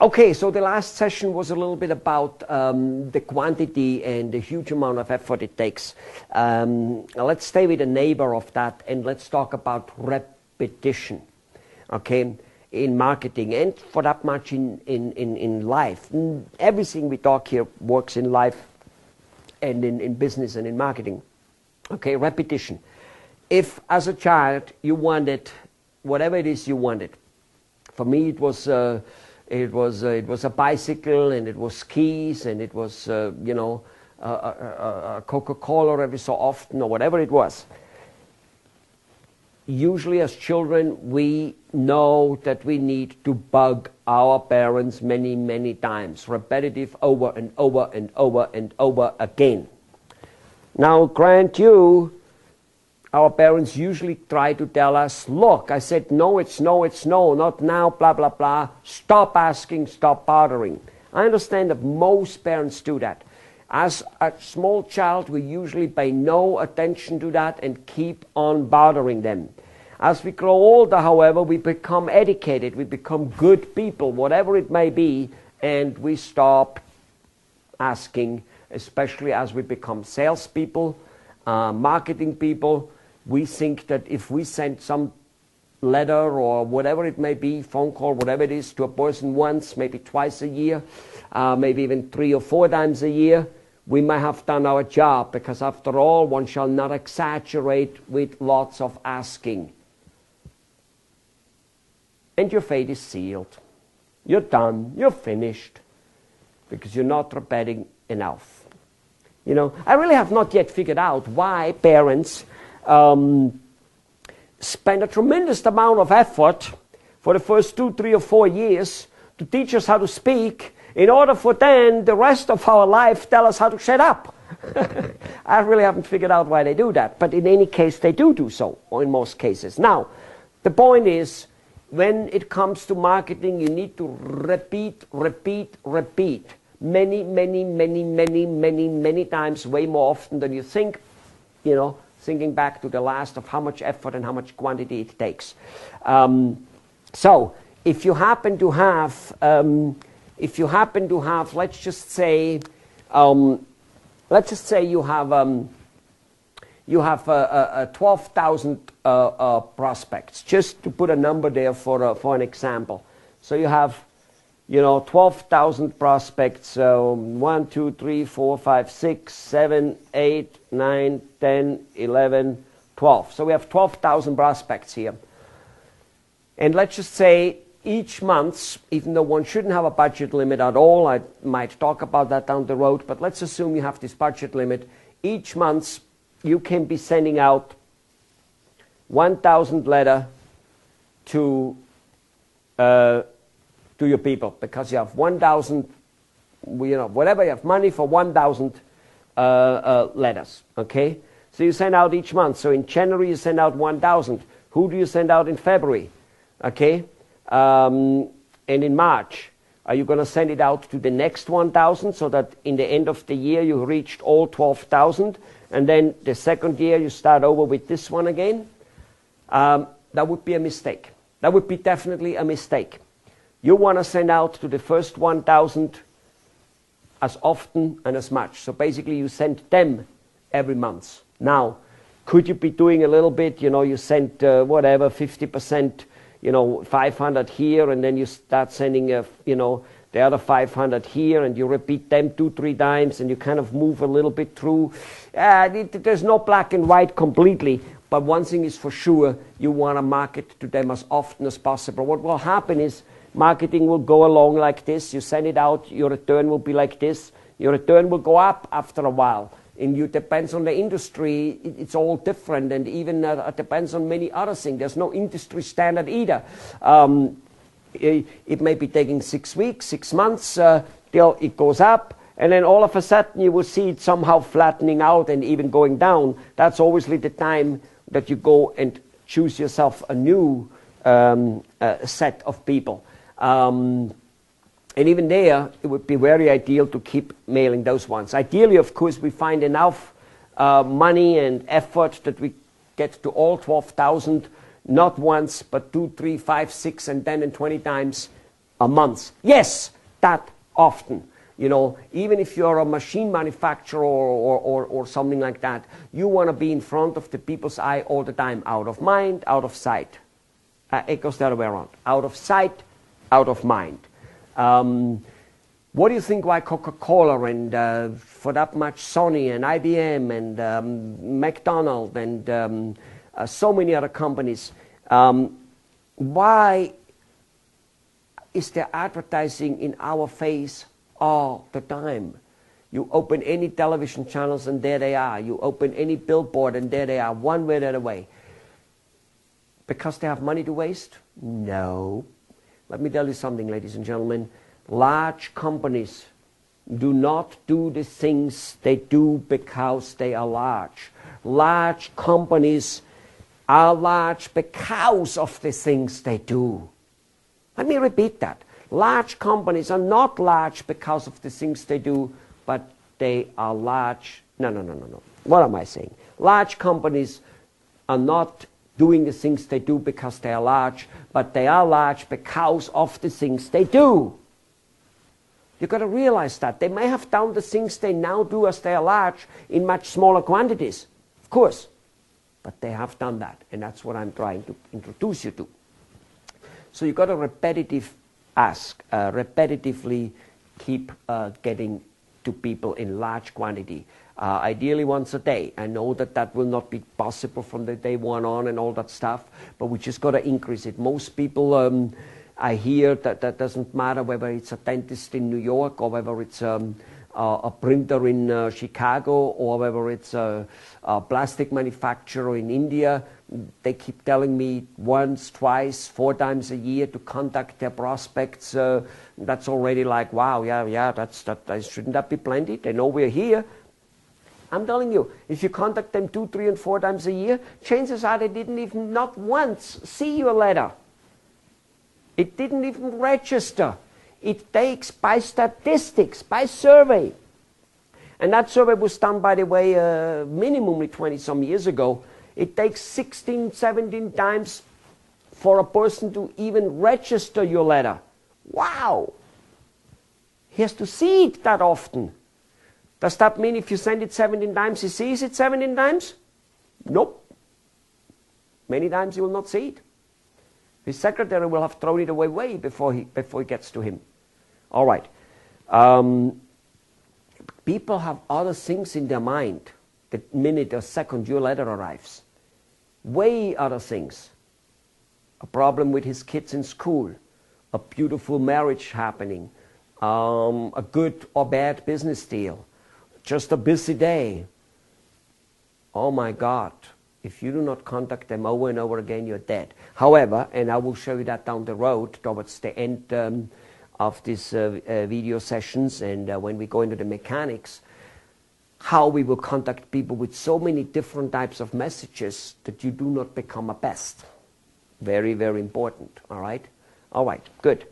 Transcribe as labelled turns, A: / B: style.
A: Okay, so the last session was a little bit about the quantity and the huge amount of effort it takes. Let's stay with a neighbor of that and let's talk about repetition, okay, in marketing and for that much in life. Everything we talk here works in life and in business and in marketing. Okay, repetition. If as a child you wanted whatever it is you wanted, for me it was a bicycle, and it was skis, and it was a Coca-Cola every so often, or whatever it was. Usually as children we know that we need to bug our parents many times, repetitive, over and over and over and over again. Now grant you, our parents usually try to tell us, look, I said no, it's no, it's no, not now, blah, blah, blah. Stop asking, stop bothering. I understand that most parents do that. As a small child, we usually pay no attention to that and keep on bothering them. As we grow older, however, we become educated, we become good people, whatever it may be, and we stop asking, especially as we become salespeople, marketing people. We think that if we send some letter or whatever it may be, phone call, whatever it is, to a person once, maybe twice a year, maybe even 3 or 4 times a year, we might have done our job, because after all, one shall not exaggerate with lots of asking. And your fate is sealed. You're done, you're finished, because you're not repeating enough. You know, I really have not yet figured out why parents spend a tremendous amount of effort for the first 2, 3, or 4 years to teach us how to speak, in order for then the rest of our life tell us how to shut up. I really haven't figured out why they do that, but in any case they do so, or in most cases. Now, the point is, when it comes to marketing, you need to repeat many times, way more often than you think, you know, thinking back to the last of how much effort and how much quantity it takes. So if you happen to have, let's just say you have 12,000 prospects, just to put a number there for an example. So you have, 12,000 prospects, 1, 2, 3, 4, 5, 6, 7, 8, 9, 10, 11, 12. So we have 12,000 prospects here. And let's just say each month, even though one shouldn't have a budget limit at all, I might talk about that down the road, but let's assume you have this budget limit. Each month you can be sending out 1,000 letters to your people, because you have 1,000, whatever, you have money for 1,000 letters, okay? So you send out each month. So in January you send out 1,000. Who do you send out in February? Okay? And in March, are you going to send it out to the next 1,000, so that in the end of the year you reached all 12,000, and then the second year you start over with this one again? That would be a mistake. That would be definitely a mistake. You want to send out to the first 1,000 as often and as much. So basically you send them every month. Now, could you be doing a little bit, you send whatever, 50%, 500 here, and then you start sending, the other 500 here, and you repeat them 2, 3 times, and you kind of move a little bit through. There's no black and white completely, but one thing is for sure, you want to market to them as often as possible. What will happen is, marketing will go along like this. You send it out, your return will be like this. Your return will go up after a while. And it depends on the industry, it's all different, and even it depends on many other things. There's no industry standard either. It may be taking 6 weeks, 6 months, till it goes up, and then all of a sudden you will see it somehow flattening out and even going down. That's obviously the time that you go and choose yourself a new set of people. And even there, it would be very ideal to keep mailing those ones. Ideally, of course, we find enough money and effort that we get to all 12,000, not once, but 2, 3, 5, 6, and 10 and 20 times a month. Yes, that often. You know, even if you're a machine manufacturer or something like that, you want to be in front of the people's eye all the time. Out of mind, out of sight. It goes the other way around. Out of sight, out of mind. What do you think why Coca-Cola and for that much Sony and IBM and McDonald's and so many other companies, why is there advertising in our face all the time? You open any television channels and there they are. You open any billboard and there they are, one way or the other way. Because they have money to waste? No. Let me tell you something, ladies and gentlemen. Large companies do not do the things they do because they are large. Large companies are large because of the things they do. Let me repeat that. Large companies are not large because of the things they do, but they are large. No. What am I saying? Large companies are not doing the things they do because they are large, but they are large because of the things they do. You've got to realize that. They may have done the things they now do as they are large in much smaller quantities, of course. But they have done that, and that's what I'm trying to introduce you to. So you've got to repetitively keep getting to people in large quantity. Ideally once a day. I know that will not be possible from the day one on and all that stuff, but we just got to increase it. Most people, I hear that doesn't matter whether it's a dentist in New York or whether it's a printer in Chicago or whether it's a plastic manufacturer in India. They keep telling me once, twice, 4 times a year to contact their prospects. That's already like, wow, shouldn't that be plenty? They know we're here. I'm telling you, if you contact them 2, 3, and 4 times a year, chances are they didn't even not once see your letter. It didn't even register. It takes by statistics, by survey. And that survey was done, by the way, minimally 20 some years ago. It takes 16, 17 times for a person to even register your letter. Wow! He has to see it that often. Does that mean if you send it 17 times, he sees it 17 times? Nope. Many times he will not see it. His secretary will have thrown it away way before he gets to him. All right. People have other things in their mind the minute or second your letter arrives. Way other things. A problem with his kids in school. A beautiful marriage happening. A good or bad business deal. Just a busy day. Oh my God. If you do not contact them over and over again, you're dead. However, and I will show you that down the road towards the end of these video sessions and when we go into the mechanics, how we will contact people with so many different types of messages that you do not become a pest. Very, very important. All right? All right, good.